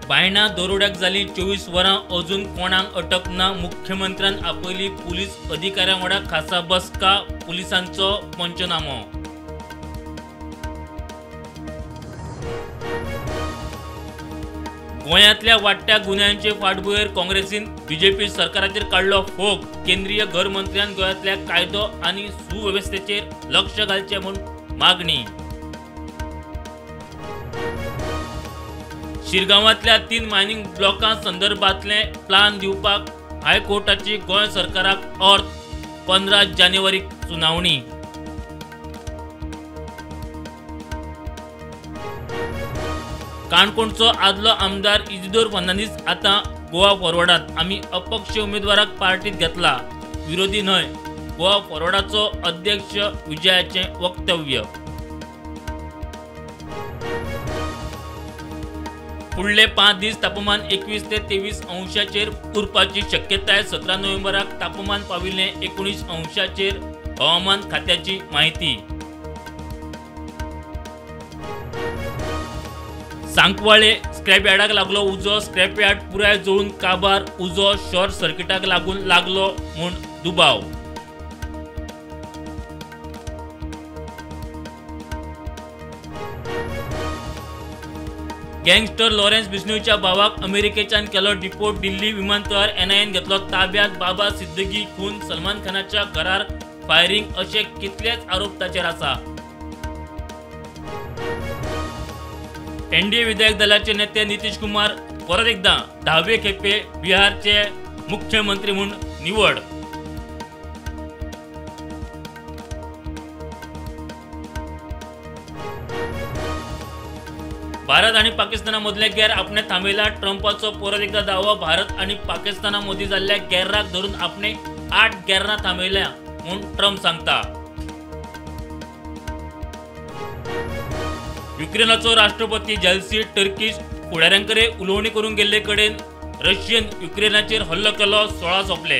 बायणा दरोड्याक जाली 24 वरां अजून कोणाक अटक ना। मुख्यमंत्र्यान आपयली पुलीस अधिकाऱ्यां वांगडा खासा बसका, पुलिसांचो पंचनामो। गोंयांतल्या वाडट्या गुन्ह्यांचे फाटभुंयेर काँग्रेसीन बीजेपी सरकाराचेर काडलो फोग। केंद्रीय घर मंत्र्यान गोंयांतल्या कायदो आनी सुवेवस्थेचेर लक्ष घालचें म्हूण मागणी। शिरगांवांतल्या 3 मायनिंग ब्लॉकां संदर्भातले प्लान दिवपाक हायकोर्टाची गोंय सरकाराक अर्ज। 15 जानेवारीक सुनावणी। काणकोणचो आदलो आमदार इजिदोर फर्नांदीस आतां गोवा फॉरवर्डात। आमी अपक्ष उमेदवाराक पार्टीत घेतला, विरोधी न्हय, गोवा फॉरवर्डाचो अध्यक्ष विजयाचें वक्तव्य। फुडले 5 दीस तापमान 21 ते 23 अंशाचेर उरपाची शक्यताय। 17 नोव्हेंबराक तापमान पाविल्ले 19 अंशाचेर हवामान खात्याची माहिती। सांकवाळे स्क्रॅप यार्डाक लागलो उजो। स्क्रॅप यार्ड पुराय जळून काबार। उजो शॉर्ट सर्किटाक लागून लागलो म्हूण दुबाव। गँगस्टर लॉरेन्स बिश्नोईच्या भावाक अमेरिकेच्यान केलो डिपोर्ट। दिल्ली विमानतळार NIAन घेतलो ताब्यात। बाबा सिद्दीकी खून, सलमान खानाच्या घरार फायरिंग अशे कितलेच आरोप ताचेर आसा। NDA विधायक दलाचे नेते नितीश कुमार परत एकदा 10वे खेपे बिहारचे मुख्यमंत्री म्हणून निवड। भारत आणि पाकिस्ताना मदले गॅर आपणे थांबयला। ट्रम्पाचो परत एकदा दावो। भारत आणि पाकिस्ताना मदीं जाल्ल्या गॅराक धरून आपणे 8 गॅरां थांबयल्या म्हूण ट्रम्प सांगता। युक्रेनाचो राष्ट्रपती जेलेन्स्की टर्कीश फुडाऱ्यांकडे उलोवणी करून गेल्ले कडेन रशियन युक्रेनाचेर हल्लो केलो। 16 सोंपले।